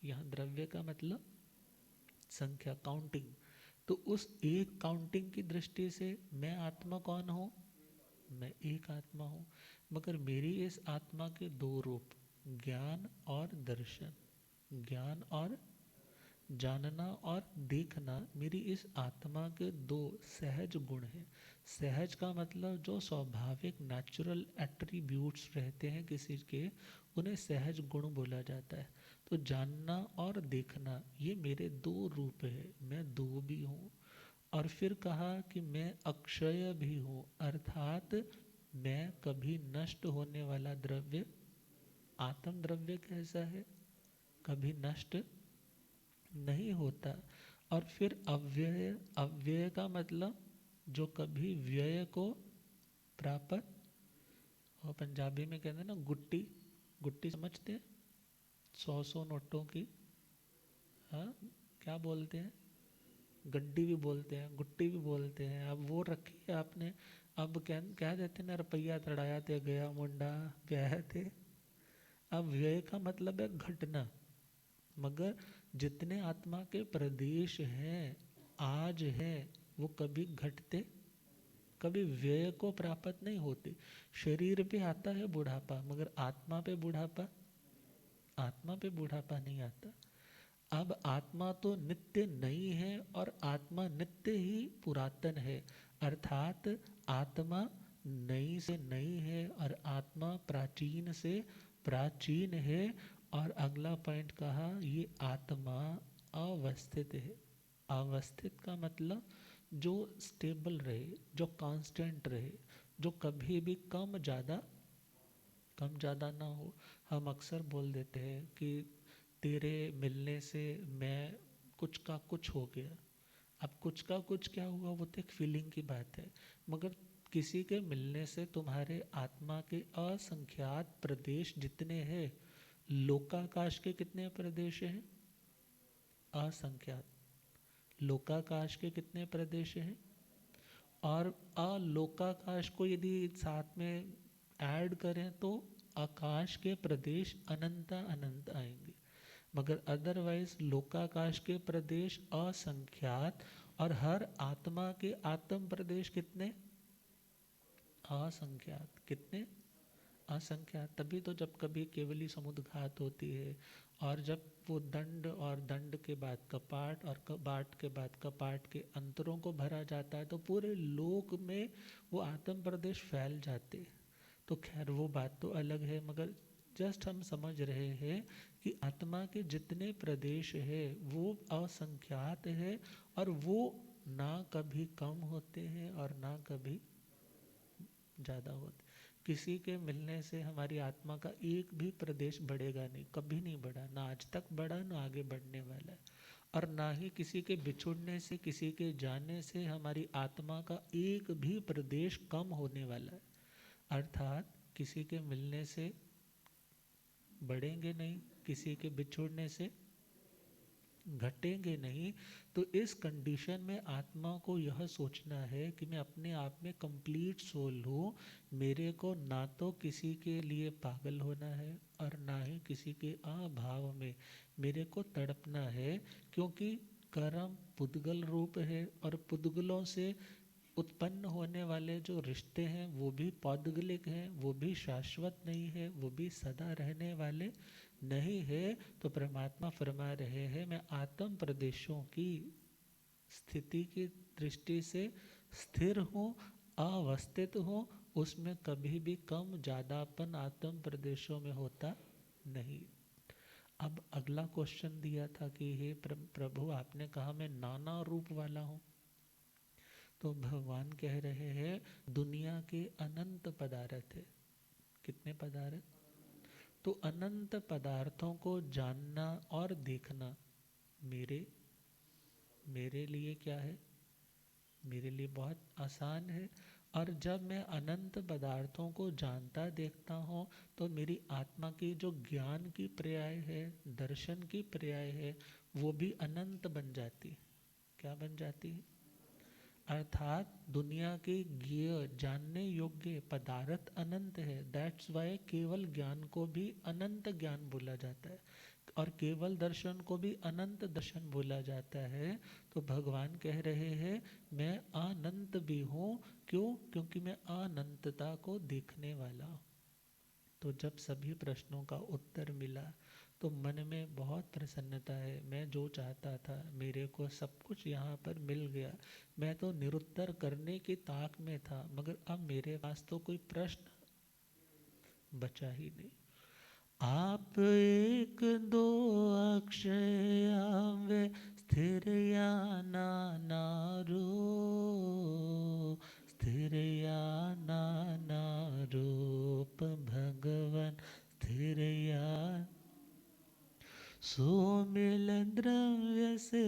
Speaker 1: यहाँ द्रव्य का मतलब संख्या, काउंटिंग। तो उस एक काउंटिंग की दृष्टि से मैं आत्मा कौन हूँ, मैं एक आत्मा हूँ, मगर मेरी इस आत्मा के दो रूप, ज्ञान और दर्शन, ज्ञान और जानना और देखना, मेरी इस आत्मा के दो सहज गुण हैं। सहज का मतलब जो स्वाभाविक नेचुरल एट्रीब्यूट्स रहते हैं किसी के, उन्हें सहज गुण बोला जाता है। तो जानना और देखना ये मेरे दो रूप है, मैं दो भी हूँ। और फिर कहा कि मैं अक्षय भी हूँ, अर्थात मैं कभी नष्ट होने वाला द्रव्य, आत्म द्रव्य कैसा है, कभी नष्ट नहीं होता। और फिर अव्यय, अव्यय का मतलब जो कभी व्यय को प्राप्त, और पंजाबी में कहते हैं ना गुट्टी, गुट्टी समझते हैं, 100 नोटों की, हाँ क्या बोलते हैं, गड्डी भी बोलते हैं, गुट्टी भी बोलते हैं। अब वो रखी है आपने, अब क्या देते हैं ना, रुपया तड़ाया थे गया मुंडा ब्याह थे। अब व्यय का मतलब है घटना, मगर जितने आत्मा के प्रदेश हैं आज हैं वो कभी घटते, कभी व्यय को प्राप्त नहीं होते। शरीर पे आता है बुढ़ापा, मगर आत्मा पे बुढ़ापा, आत्मा पे बुढ़ापा नहीं आता। अब आत्मा तो नित्य नई है और आत्मा नित्य ही पुरातन है, अर्थात आत्मा नई से नई है और आत्मा प्राचीन से प्राचीन है। और अगला पॉइंट कहा ये आत्मा अवस्थित है। अवस्थित का मतलब जो स्टेबल रहे, जो कांस्टेंट रहे, जो कभी भी कम ज़्यादा ना हो। हम अक्सर बोल देते हैं कि तेरे मिलने से मैं कुछ का कुछ हो गया। अब कुछ का कुछ क्या हुआ वो तो एक फीलिंग की बात है, मगर किसी के मिलने से तुम्हारे आत्मा के असंख्यात प्रदेश जितने हैं, लोकाकाश के कितने प्रदेश हैं? असंख्यात। लोकाकाश के कितने प्रदेश हैं? और अलोकाकाश को यदि साथ में ऐड करें तो आकाश के प्रदेश अनंत अनंत आएंगे। मगर अदरवाइज लोकाकाश के प्रदेश असंख्यात, और हर आत्मा के आत्म प्रदेश कितने? असंख्यात। कितने? असंख्यात। तभी तो जब कभी केवली समुद्घात होती है, और जब वो दंड और दंड के बाद कपाट और कपाट के बाद कपाट के अंतरों को भरा जाता है, तो पूरे लोक में वो आत्म प्रदेश फैल जाते। तो खैर वो बात तो अलग है, मगर जस्ट हम समझ रहे हैं कि आत्मा के जितने प्रदेश है वो असंख्यात है, और वो ना कभी कम होते हैं और ना कभी ज़्यादा होते। किसी के मिलने से हमारी आत्मा का एक भी प्रदेश बढ़ेगा नहीं, कभी नहीं बढ़ा, ना आज तक बढ़ा, ना आगे बढ़ने वाला है। और ना ही किसी के बिछुड़ने से, किसी के जाने से हमारी आत्मा का एक भी प्रदेश कम होने वाला है। अर्थात किसी के मिलने से बढ़ेंगे नहीं, किसी के बिछुड़ने से घटेंगे नहीं। तो इस कंडीशन में आत्मा को यह सोचना है कि मैं अपने आप में कंप्लीट सोल हूँ। मेरे को ना तो किसी के लिए पागल होना है और ना ही किसी के अभाव में मेरे को तड़पना है, क्योंकि कर्म पुद्गल रूप है, और पुद्गलों से उत्पन्न होने वाले जो रिश्ते हैं वो भी पौद्गलिक हैं, वो भी शाश्वत नहीं है, वो भी सदा रहने वाले नहीं है। तो परमात्मा फरमा रहे हैं मैं आत्म प्रदेशों की स्थिति की दृष्टि से स्थिर हूँ, अवस्थित हूँ, उसमें कभी भी कम ज़्यादापन आत्म प्रदेशों में होता नहीं। अब अगला क्वेश्चन दिया था कि हे प्रभु आपने कहा मैं नाना रूप वाला हूँ। तो भगवान कह रहे हैं दुनिया के अनंत पदार्थ है। कितने पदार्थ? तो अनंत पदार्थों को जानना और देखना मेरे मेरे लिए क्या है? मेरे लिए बहुत आसान है। और जब मैं अनंत पदार्थों को जानता देखता हूँ तो मेरी आत्मा की जो ज्ञान की पर्याय है, दर्शन की पर्याय है, वो भी अनंत बन जाती। क्या बन जाती है? अर्थात दुनिया के ज्ञेय जानने योग्य पदार्थ अनंत है। दैट्स वाई केवल ज्ञान को भी अनंत ज्ञान बोला जाता है, और केवल दर्शन को भी अनंत दर्शन बोला जाता है। तो भगवान कह रहे हैं मैं अनंत भी हूँ। क्यों? क्योंकि मैं अनंतता को देखने वाला हूँ। तो जब सभी प्रश्नों का उत्तर मिला तो मन में बहुत प्रसन्नता है। मैं जो चाहता था मेरे को सब कुछ यहाँ पर मिल गया। मैं तो निरुत्तर करने की ताक में था, मगर अब मेरे पास तो कोई प्रश्न बचा ही नहीं। आप एक दो अक्षया वे स्थिर या नानारो, स्थिर या नानारूप भगवन स्थिर या सो मिल द्रव्य से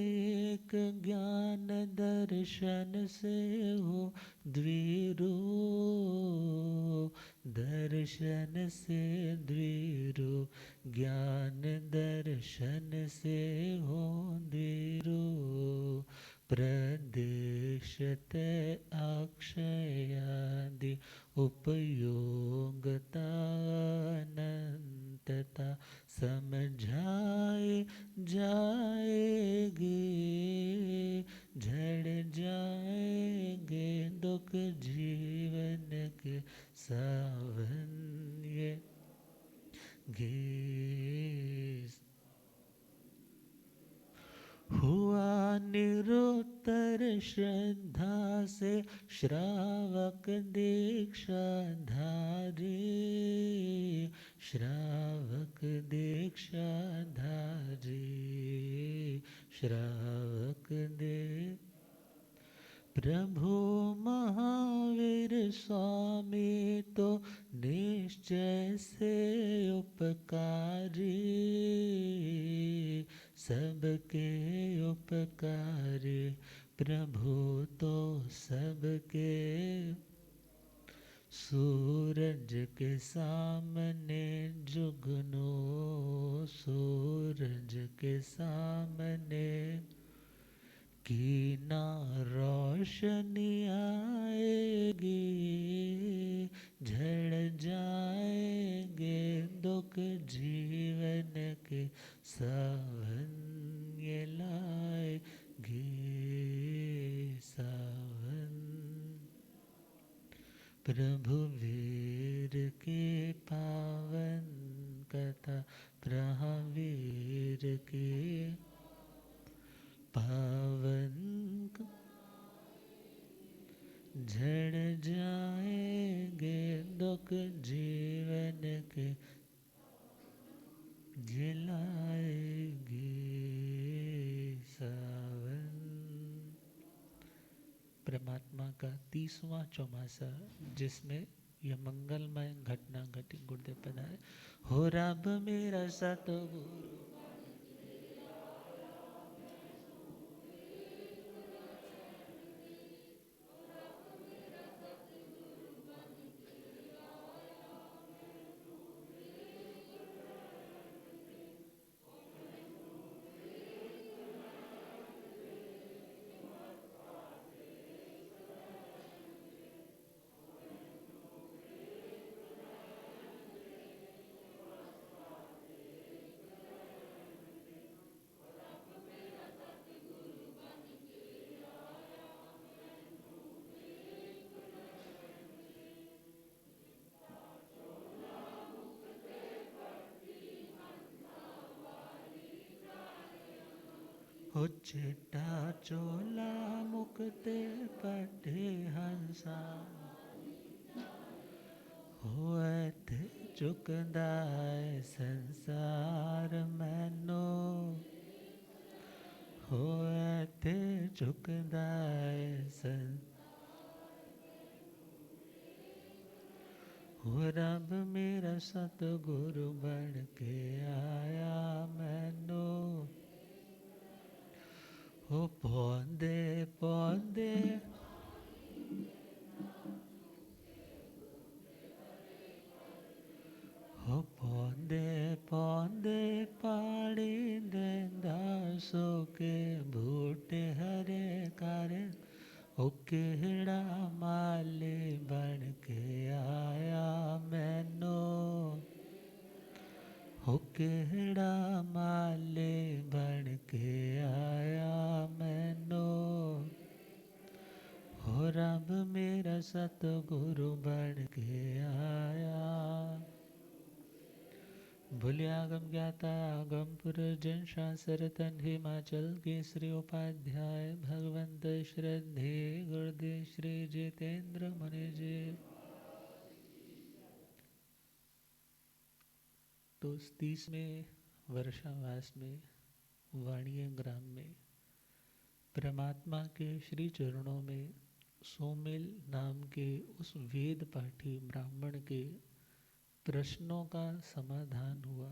Speaker 1: एक ज्ञान दर्शन से हो द्विरू, दर्शन से द्विरू, ज्ञान दर्शन से हो द्विरू, प्रदेशत अक्षयादि उपयोगता अनंतता समझाए जाएगी, झड़ जाएंगे दुख जीवन के सावन्य गे। हुआ निरुत्तर श्रद्धा से श्रावक दीक्षा धारी, श्रावक दीक्षा धारी, श्रावक दे प्रभु महावीर स्वामी तो निश्चय से उपकारी, सबके उपकारी प्रभु तो सबके। सूरज के सामने जुगनू, सूरज के सामने की ना रोशनी आएगी, झड़ जाएंगे दुख जीवन के, सावन ये लाएगी सावन। प्रभु वीर की पावन कथा, प्रभुवीर की पावन, झड़ जाएंगे दुख जीवन के, जिलाएगी सावन। परमात्मा का 30वां चौमासा, जिसमें यह मंगलमय घटना घटी। गुरुदेव पधारे। हो रब मेरा सतगुरु, हो चिट्टा चोला मुक्ते पटे हंसा, हो इत्थे चुकदा है संसार मैनू, हो इत्थे चुकदा है हो रब मेरा सतगुरु बन के आया मैनू। हो पौंदे पौंदे हो पौंदे पौंदे पाड़ी देंदा, सोके बूटे हरे कर, ओ केड़ा माली बन के आया मैनू, हो केड़ा माली बन के आया मैनू। हो रब मेरा सतगुरु बन के आया। भूलियागम ज्ञाता आगम पुरजन शास्त्र तन हिमाचल केसरी उपाध्याय भगवंत श्रद्धे गुरुदेव श्री जितेंद्र मुनि जी। तो 30वें वर्षावास में वाणिया ग्राम में परमात्मा के श्री चरणों में सोमेल नाम के उस वेद पाठी ब्राह्मण के प्रश्नों का समाधान हुआ।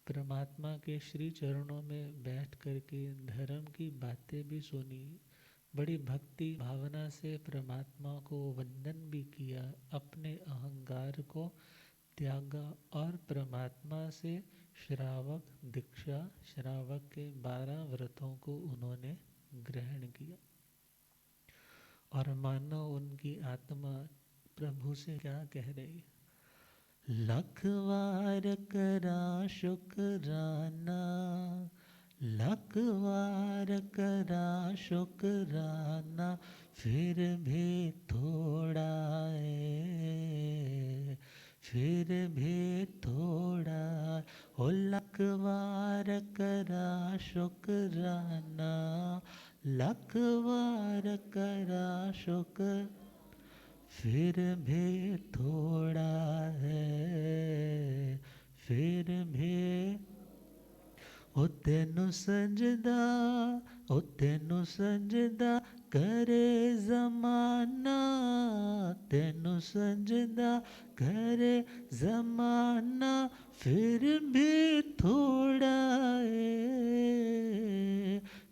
Speaker 1: परमात्मा के श्री चरणों में बैठ करके धर्म की बातें भी सुनी, बड़ी भक्ति भावना से परमात्मा को वंदन भी किया, अपने अहंकार को त्यागा और परमात्मा से श्रावक दीक्षा, श्रावक के 12 व्रतों को उन्होंने ग्रहण किया। और मानो उनकी आत्मा प्रभु से क्या कह रही, लख वार करा शुकराना, लख वार करा शुकराना, फिर भी थोड़ा है, फिर भी थोड़ा। ओ लख वार करा शुकराना, लख वार करा शुक्र, फिर भी थोड़ा है, फिर भी ओ तेनू सजदा, ओ तेनू सजदा करे ज़माना, तेनू सजदा करे ज़माना, फिर भी थोड़ा है,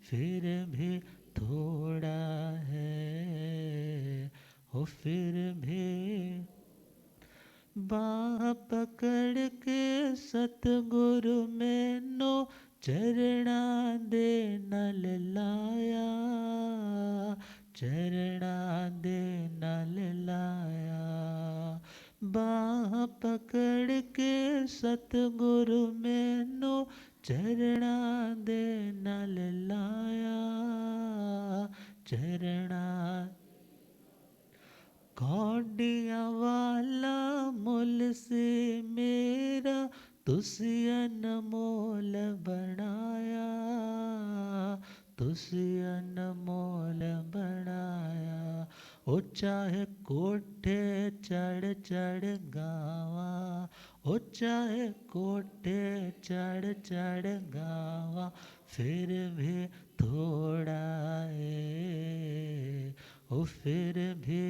Speaker 1: फिर भी थोड़ा है, ओ फिर भी बाह पकड़ के सतगुरु मैनो चरणा दे नल लाया, चरणा दे नल लाया। बाह पकड़ के सतगुरु मैनो चरणा दे नल लाया, चरणा कौडिया वाला मुल से मेरा तुसी अनमोल बनाया, तुसी अनमोल बनाया। ओ चाहे कोठे चढ़ चढ़ गावा, ओ चाहे कोठे चढ़ चढ़ गावा, फिर भी थोड़ा है, ओ फिर भी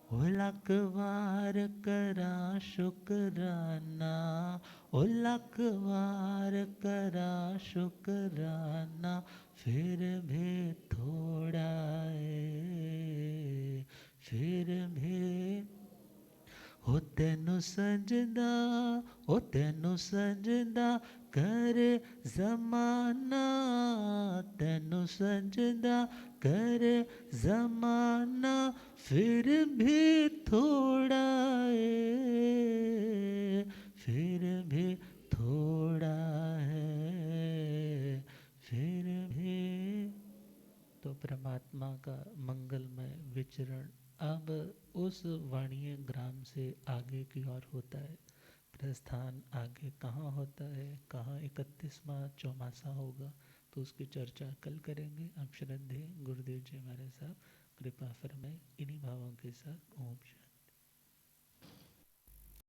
Speaker 1: ओ लख वार करा शुकराना, ओ लख वार करा शुकराना, फिर भी थोड़ा है, फिर भी ओ तेनू सजदा, ओ तेनू सजदा करे ज़माना, तेनू सजदा करे ज़माना, फिर भी थोड़ा है, फिर भी थोड़ा है, फिर भी। तो परमात्मा का मंगलमय विचरण अब उस वाणीय ग्राम से आगे की ओर होता है। प्रस्थान आगे कहाँ होता है, कहाँ 31वां चौमासा होगा, तो उसकी चर्चा कल करेंगे। आप श्रद्धेय गुरुदेव जी हमारे साथ कृपा फरमाए। इन्हीं भावों के साथ ओम शांति।